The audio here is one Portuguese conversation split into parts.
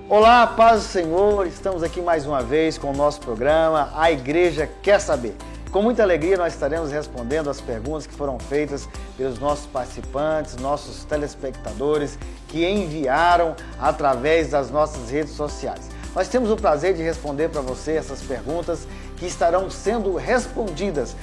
Olá, paz do Senhor, estamos aqui mais uma vez com o nosso programa A Igreja Quer Saber. Com muita alegria nós estaremos respondendo as perguntas que foram feitas pelos nossos participantes, nossos telespectadores que enviaram através das nossas redes sociais. Nós temos o prazer de responder para você essas perguntas que estarão sendo respondidas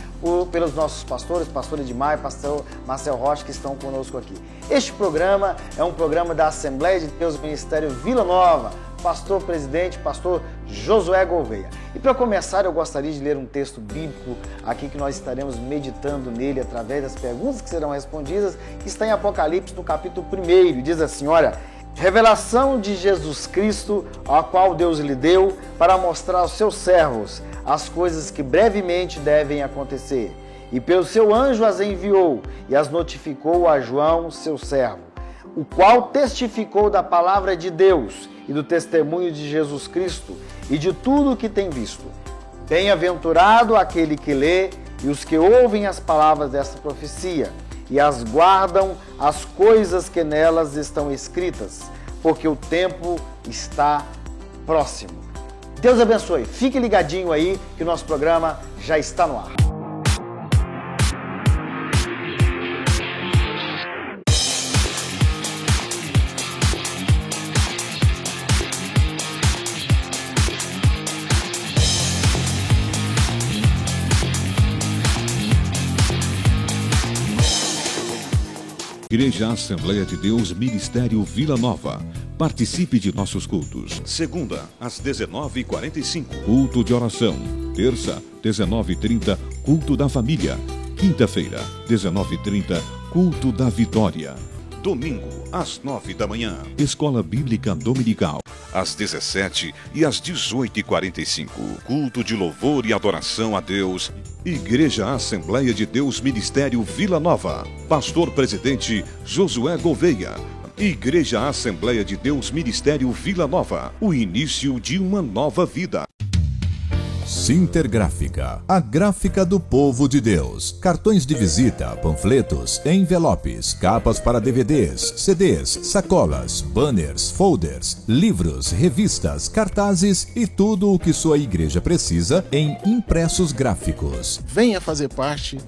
pelos nossos pastores, pastor Edmar e pastor Marcel Rocha, que estão conosco aqui. Este programa é um programa da Assembleia de Deus Ministério Vila Nova, pastor presidente, pastor Josué Gouveia. E para começar, eu gostaria de ler um texto bíblico aqui que nós estaremos meditando nele através das perguntas que serão respondidas, que está em Apocalipse, no capítulo 1, diz assim, olha: revelação de Jesus Cristo, a qual Deus lhe deu para mostrar aos seus servos as coisas que brevemente devem acontecer. E pelo seu anjo as enviou e as notificou a João, seu servo, o qual testificou da palavra de Deus e do testemunho de Jesus Cristo e de tudo o que tem visto. Bem-aventurado aquele que lê e os que ouvem as palavras desta profecia e as guardam as coisas que nelas estão escritas, porque o tempo está próximo. Deus abençoe. Fique ligadinho aí que o nosso programa já está no ar. Igreja Assembleia de Deus Ministério Vila Nova. Participe de nossos cultos. Segunda, às 19h45. Culto de oração. Terça, 19h30, culto da família. Quinta-feira, 19h30, culto da vitória. Domingo, às 9 da manhã. Escola Bíblica Dominical. Às 17h e às 18h45. Culto de louvor e adoração a Deus. Igreja Assembleia de Deus Ministério Vila Nova. Pastor Presidente Josué Gouveia. Igreja Assembleia de Deus Ministério Vila Nova. O início de uma nova vida. Sintergráfica, a gráfica do povo de Deus. Cartões de visita, panfletos, envelopes, capas para DVDs, CDs, sacolas, banners, folders, livros, revistas, cartazes e tudo o que sua igreja precisa em impressos gráficos. Venha fazer parte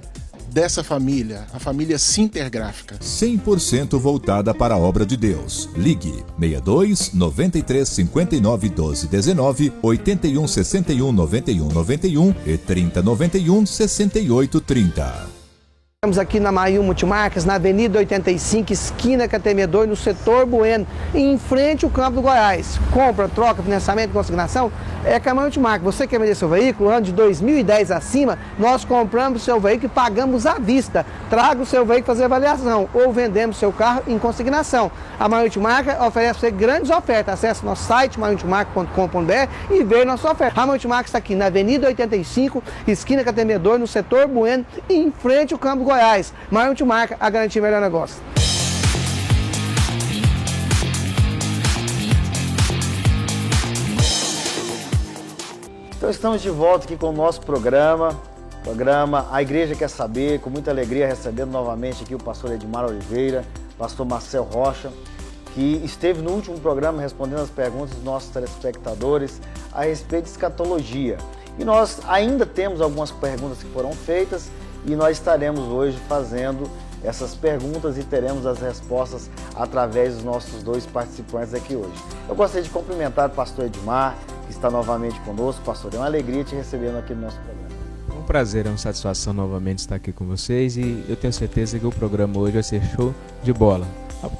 dessa família, a família Sintergráfica. 100% voltada para a obra de Deus. Ligue 62 93 59 12 19, 81 61 91 91 e 30 91 68 30. Estamos aqui na Mail Multimarcas, na Avenida 85, esquina Catemedor, no setor Bueno, em frente ao Campo do Goiás. Compra, troca, financiamento, consignação, é com a Mail Multimarcas. Você quer vender seu veículo, ano de 2010 acima, nós compramos o seu veículo e pagamos à vista. Traga o seu veículo fazer avaliação ou vendemos seu carro em consignação. A Mail Multimarcas oferece para você grandes ofertas. Acesse nosso site, mailmultimarcas.com.br e veja nossa oferta. A Mail Multimarcas está aqui na Avenida 85, esquina Catemedor, no setor Bueno, em frente ao Campo do Goiás. Mail Multimarcas, a garantia melhor negócio. Então estamos de volta aqui com o nosso programa A Igreja Quer Saber, com muita alegria recebendo novamente aqui o pastor Edmar Oliveira, pastor Marcel Rocha, que esteve no último programa respondendo as perguntas dos nossos telespectadores a respeito de escatologia. E nós ainda temos algumas perguntas que foram feitas e nós estaremos hoje fazendo essas perguntas e teremos as respostas através dos nossos dois participantes aqui hoje. Eu gostaria de cumprimentar o pastor Edmar, que está novamente conosco. Pastor, é uma alegria te recebendo aqui no nosso programa. Um prazer, é uma satisfação novamente estar aqui com vocês e eu tenho certeza que o programa hoje vai ser show de bola.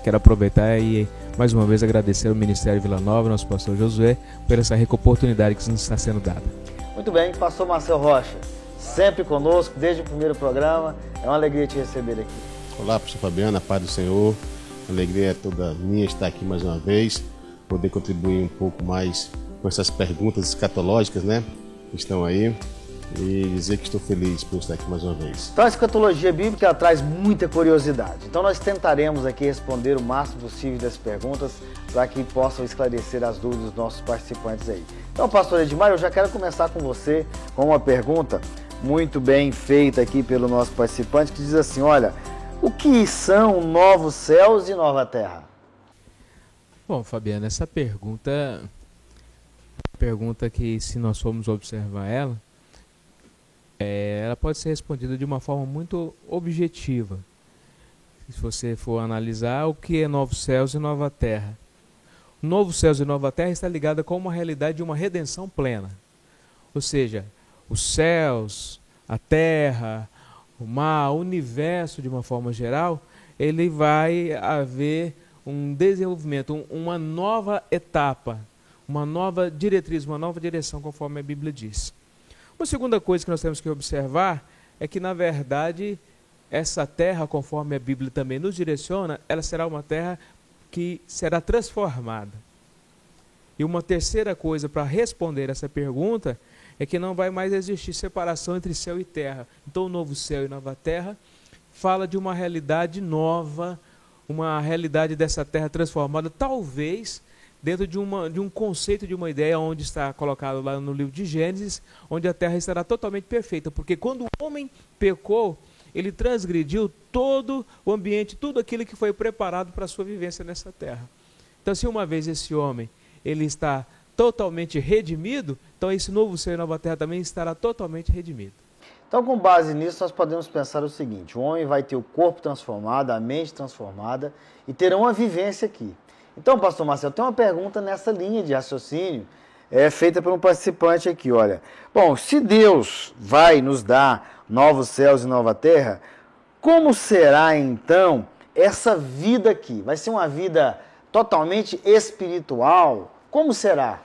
Quero aproveitar e mais uma vez agradecer ao Ministério Vila Nova, nosso pastor Josué, por essa rica oportunidade que nos está sendo dada. Muito bem, pastor Marcel Rocha, sempre conosco, desde o primeiro programa, é uma alegria te receber aqui. Olá, pastor Fabiano, a paz do Senhor, a alegria é toda minha estar aqui mais uma vez, poder contribuir um pouco mais com essas perguntas escatológicas, né, que estão aí, e dizer que estou feliz por estar aqui mais uma vez. Então a escatologia bíblica traz muita curiosidade, então nós tentaremos aqui responder o máximo possível das perguntas para que possam esclarecer as dúvidas dos nossos participantes aí. Então, pastor Edmar, eu já quero começar com você com uma pergunta muito bem feita aqui pelo nosso participante, que diz assim, olha, o que são novos céus e nova terra? Bom, Fabiana, essa pergunta que, se nós formos observar ela, ela pode ser respondida de uma forma muito objetiva. Se você for analisar o que é novos céus e nova terra. Novos céus e nova terra está ligada com uma realidade de uma redenção plena. Ou seja, os céus, a terra, o mar, o universo de uma forma geral, ele vai haver um desenvolvimento, uma nova etapa, uma nova diretriz, uma nova direção, conforme a Bíblia diz. Uma segunda coisa que nós temos que observar é que, na verdade, essa terra, conforme a Bíblia também nos direciona, ela será uma terra que será transformada. E uma terceira coisa para responder essa pergunta é que não vai mais existir separação entre céu e terra. Então, o novo céu e nova terra fala de uma realidade nova, uma realidade dessa terra transformada, talvez dentro de um conceito, de uma ideia, onde está colocado lá no livro de Gênesis, onde a terra estará totalmente perfeita, porque quando o homem pecou, ele transgrediu todo o ambiente, tudo aquilo que foi preparado para a sua vivência nessa terra. Então, se uma vez esse homem ele está totalmente redimido, então esse novo céu e nova terra também estará totalmente redimido. Então, com base nisso, nós podemos pensar o seguinte: o homem vai ter o corpo transformado, a mente transformada e terá uma vivência aqui. Então, pastor Marcelo, tem uma pergunta nessa linha de raciocínio, feita por um participante aqui, olha. Bom, se Deus vai nos dar novos céus e nova terra, como será então essa vida aqui? Vai ser uma vida totalmente espiritual? Como será?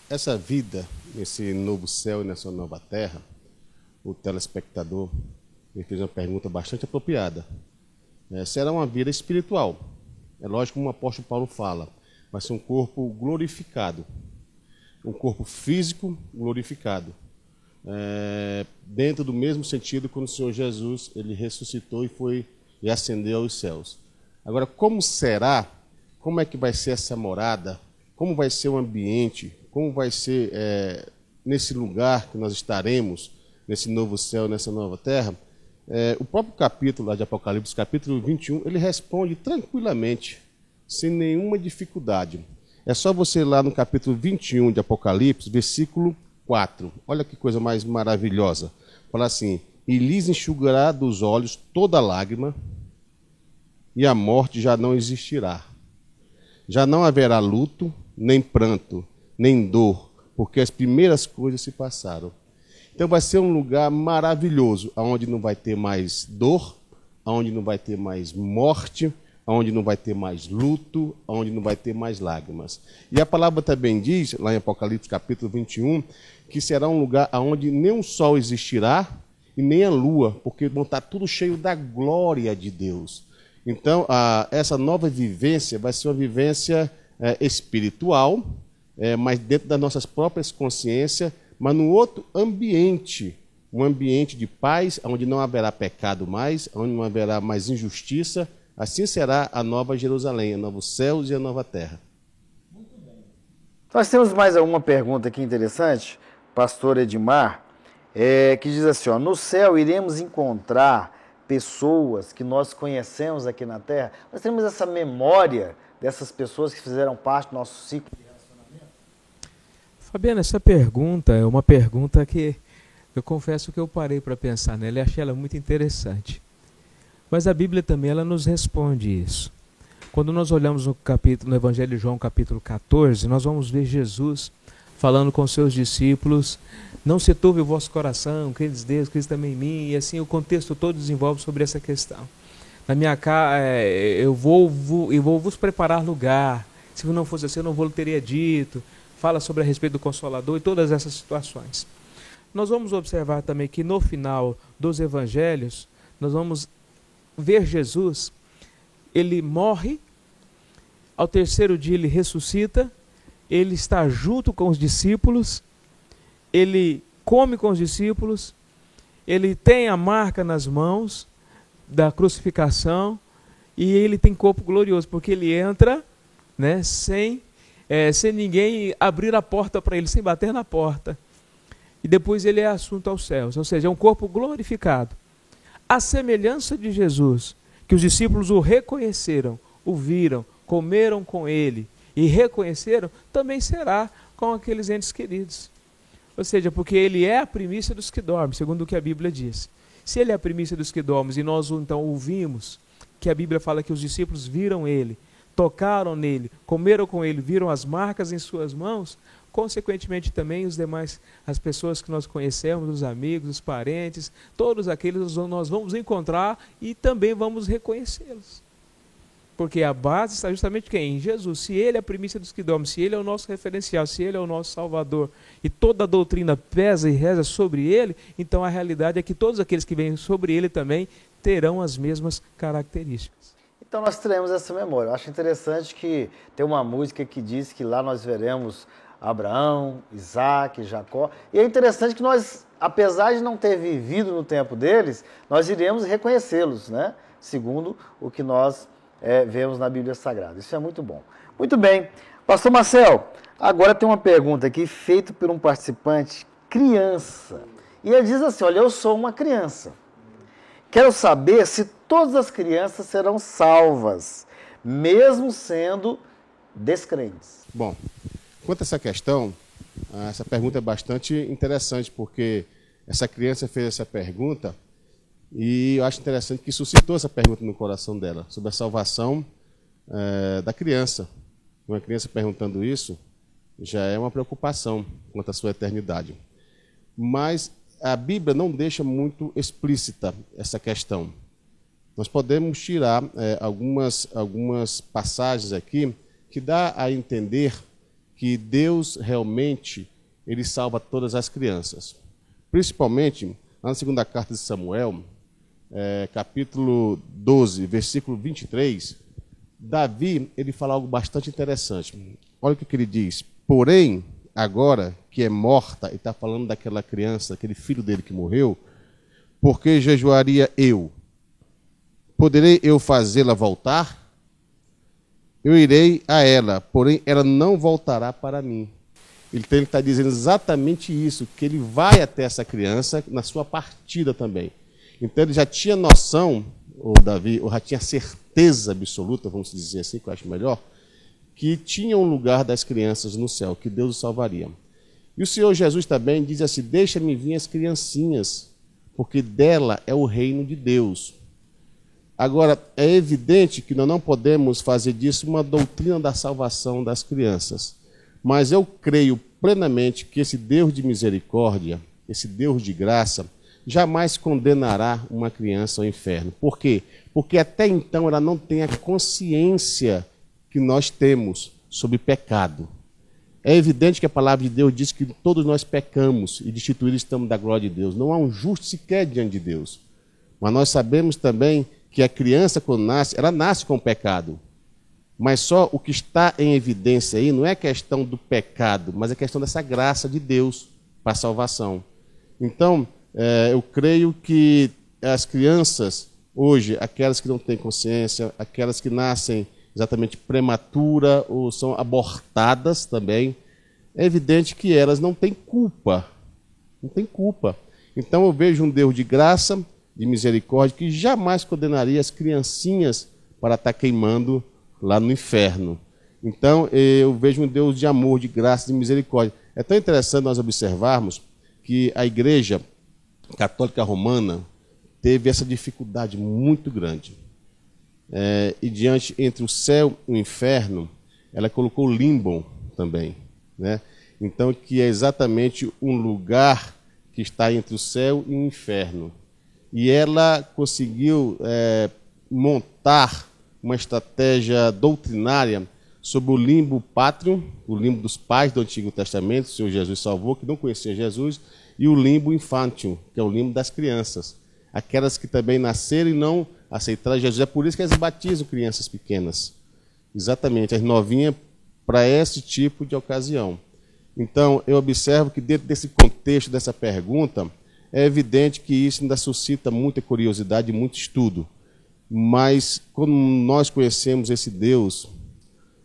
Essa vida, nesse novo céu e nessa nova terra, o telespectador me fez uma pergunta bastante apropriada. Será uma vida espiritual. É lógico, como o apóstolo Paulo fala, vai ser um corpo glorificado, um corpo físico glorificado, dentro do mesmo sentido quando o Senhor Jesus ele ressuscitou e ascendeu aos céus. Agora, como será? Como é que vai ser essa morada? Como vai ser o ambiente? Como vai ser nesse lugar que nós estaremos, nesse novo céu, nessa nova terra? O próprio capítulo lá de Apocalipse, capítulo 21, ele responde tranquilamente, sem nenhuma dificuldade. É só você ir lá no capítulo 21 de Apocalipse, versículo 4. Olha que coisa mais maravilhosa. Fala assim: e lhes enxugará dos olhos toda lágrima, e a morte já não existirá. Já não haverá luto, nem pranto, nem dor, porque as primeiras coisas se passaram. Então vai ser um lugar maravilhoso, onde não vai ter mais dor, onde não vai ter mais morte, onde não vai ter mais luto, onde não vai ter mais lágrimas. E a palavra também diz, lá em Apocalipse capítulo 21, que será um lugar onde nem o sol existirá e nem a lua, porque vão estar tudo cheio da glória de Deus. Então, essa nova vivência vai ser uma vivência espiritual, mas dentro das nossas próprias consciências, mas num outro ambiente, um ambiente de paz, onde não haverá pecado mais, onde não haverá mais injustiça. Assim será a nova Jerusalém, a novos céus e a nova terra. Muito bem. Nós temos mais alguma pergunta aqui interessante, pastor Edmar, que diz assim, no céu iremos encontrar pessoas que nós conhecemos aqui na terra. Nós temos essa memória dessas pessoas que fizeram parte do nosso ciclo de relacionamento? Fabiana, essa pergunta é uma pergunta que eu confesso que eu parei para pensar nela e achei ela muito interessante. Mas a Bíblia também ela nos responde isso. Quando nós olhamos no Evangelho de João, capítulo 14, nós vamos ver Jesus falando com seus discípulos: não se turbe o vosso coração, credes em Deus, credes também em mim. E assim o contexto todo desenvolve sobre essa questão. Na minha casa, eu vou vos preparar lugar. Se não fosse assim, eu não vou teria dito. Fala sobre a respeito do Consolador e todas essas situações. Nós vamos observar também que no final dos evangelhos, nós vamos ver Jesus, ele morre, ao terceiro dia ele ressuscita, ele está junto com os discípulos, ele come com os discípulos, ele tem a marca nas mãos da crucificação e ele tem corpo glorioso, porque ele entra, né, sem ninguém abrir a porta para ele, sem bater na porta. E depois ele é assunto aos céus, ou seja, é um corpo glorificado. A semelhança de Jesus, que os discípulos o reconheceram, o viram, comeram com ele e reconheceram, também será com aqueles entes queridos. Ou seja, porque ele é a primícia dos que dormem, segundo o que a Bíblia diz. Se ele é a primícia dos que dormem e nós então ouvimos que a Bíblia fala que os discípulos viram ele, tocaram nele, comeram com ele, viram as marcas em suas mãos, consequentemente também os demais, as pessoas que nós conhecemos, os amigos, os parentes, todos aqueles nós vamos encontrar e também vamos reconhecê-los. Porque a base está justamente quem? Em Jesus. Se ele é a primícia dos que dormem, se ele é o nosso referencial, se ele é o nosso Salvador, e toda a doutrina pesa e reza sobre ele, então a realidade é que todos aqueles que vêm sobre ele também terão as mesmas características. Então nós teremos essa memória. Eu acho interessante que tem uma música que diz que lá nós veremos Abraão, Isaac, Jacó. E é interessante que nós, apesar de não ter vivido no tempo deles, nós iremos reconhecê-los, né? Segundo o que nós vemos na Bíblia Sagrada. Isso é muito bom. Muito bem. Pastor Marcel, agora tem uma pergunta aqui feita por um participante criança. E ele diz assim, olha, eu sou uma criança. Quero saber se todas as crianças serão salvas, mesmo sendo descrentes. Bom, quanto a essa questão, essa pergunta é bastante interessante, porque essa criança fez essa pergunta e eu acho interessante que suscitou essa pergunta no coração dela, sobre a salvação da criança. Uma criança perguntando isso já é uma preocupação quanto à sua eternidade. Mas a Bíblia não deixa muito explícita essa questão. Nós podemos tirar algumas passagens aqui que dá a entender que Deus realmente ele salva todas as crianças. Principalmente, lá na segunda carta de Samuel, capítulo 12, versículo 23, Davi ele fala algo bastante interessante. Olha o que ele diz. Porém, agora que é morta, e está falando daquela criança, aquele filho dele que morreu, porque jejuaria eu? Poderei eu fazê-la voltar? Eu irei a ela, porém ela não voltará para mim. Então ele está dizendo exatamente isso, que ele vai até essa criança na sua partida também. Então ele já tinha noção, ou Davi, ou já tinha certeza absoluta, vamos dizer assim, que eu acho melhor, que tinha um lugar das crianças no céu, que Deus os salvaria. E o Senhor Jesus também diz assim, deixa-me vir as criancinhas, porque dela é o reino de Deus. Agora, é evidente que nós não podemos fazer disso uma doutrina da salvação das crianças. Mas eu creio plenamente que esse Deus de misericórdia, esse Deus de graça, jamais condenará uma criança ao inferno. Por quê? Porque até então ela não tem a consciência que nós temos sobre pecado. É evidente que a palavra de Deus diz que todos nós pecamos e destituídos estamos da glória de Deus. Não há um justo sequer diante de Deus. Mas nós sabemos também que a criança, quando nasce, ela nasce com o pecado. Mas só o que está em evidência aí não é a questão do pecado, mas a questão dessa graça de Deus para a salvação. Então, eu creio que as crianças, hoje, aquelas que não têm consciência, aquelas que nascem exatamente prematura ou são abortadas também, é evidente que elas não têm culpa. Não têm culpa. Então eu vejo um Deus de graça, de misericórdia, que jamais condenaria as criancinhas para estar queimando lá no inferno. Então eu vejo um Deus de amor, de graça, de misericórdia. É tão interessante nós observarmos que a Igreja Católica Romana teve essa dificuldade muito grande. E diante entre o céu e o inferno, ela colocou o limbo também, né? Então, que é exatamente um lugar que está entre o céu e o inferno. E ela conseguiu montar uma estratégia doutrinária sobre o limbo pátrio, o limbo dos pais do Antigo Testamento, o Senhor Jesus salvou, que não conhecia Jesus, e o limbo infântil, que é o limbo das crianças. Aquelas que também nasceram e não aceitaram Jesus. É por isso que eles batizam crianças pequenas. Exatamente, as novinhas, para esse tipo de ocasião. Então, eu observo que dentro desse contexto, dessa pergunta, é evidente que isso ainda suscita muita curiosidade e muito estudo. Mas, quando nós conhecemos esse Deus,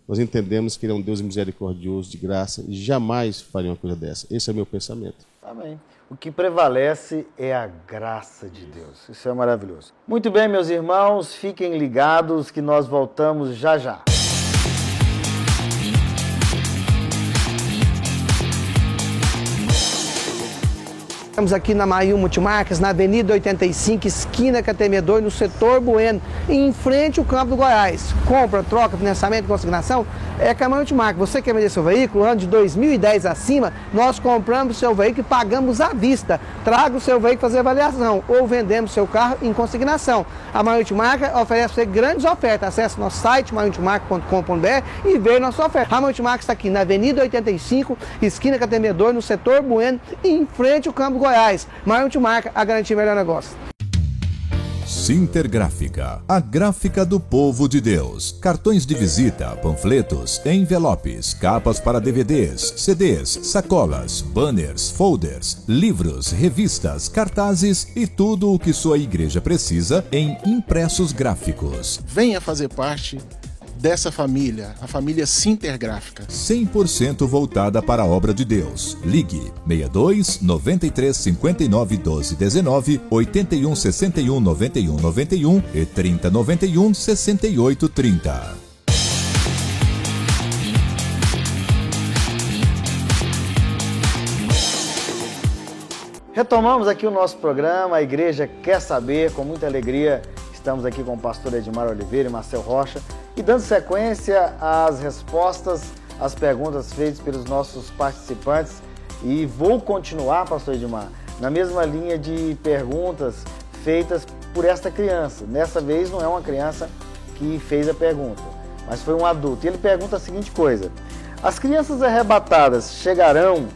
nós entendemos que Ele é um Deus misericordioso, de graça, e jamais faria uma coisa dessa. Esse é o meu pensamento. Amém. O que prevalece é a graça de Deus. Isso é maravilhoso. Muito bem, meus irmãos, fiquem ligados que nós voltamos já já. Estamos aqui na Mayu Multimarcas, na Avenida 85, esquina Catemedor, no setor Bueno, em frente ao campo do Goiás. Compra, troca, financiamento, consignação, é Camarão Multimarcas. Você quer vender seu veículo, ano de 2010 acima, nós compramos o seu veículo e pagamos à vista. Traga o seu veículo fazer avaliação ou vendemos seu carro em consignação. A Mayu Multimarcas oferece você grandes ofertas. Acesse nosso site, mayumultimarcas.com.br e veja nossa oferta. A Mayu Multimarcas está aqui na Avenida 85, esquina Catemedor, no setor Bueno, em frente ao campo do Goiás. Mayu Multimarcas, a garantia melhor negócio. Sintergráfica, a gráfica do povo de Deus. Cartões de visita, panfletos, envelopes, capas para DVDs, CDs, sacolas, banners, folders, livros, revistas, cartazes e tudo o que sua igreja precisa em impressos gráficos. Venha fazer parte dessa família, a família Sintergráfica. 100% voltada para a obra de Deus. Ligue 62 93 59 12 19, 81 61 91 91 e 30 91 68 30. Retomamos aqui o nosso programa, a Igreja Quer Saber, com muita alegria. Estamos aqui com o pastor Edmar Oliveira e Marcel Rocha e dando sequência às respostas às perguntas feitas pelos nossos participantes. E vou continuar, pastor Edmar, na mesma linha de perguntas feitas por esta criança. Dessa vez não é uma criança que fez a pergunta, mas foi um adulto. E ele pergunta a seguinte coisa: as crianças arrebatadas chegarão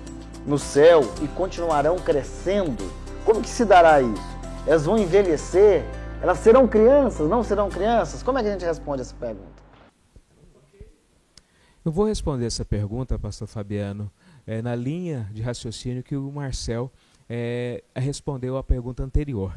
no céu e continuarão crescendo? Como que se dará isso? Elas vão envelhecer? Elas serão crianças? Não serão crianças? Como é que a gente responde essa pergunta? Eu vou responder essa pergunta, pastor Fabiano, na linha de raciocínio que o Marcel respondeu à pergunta anterior.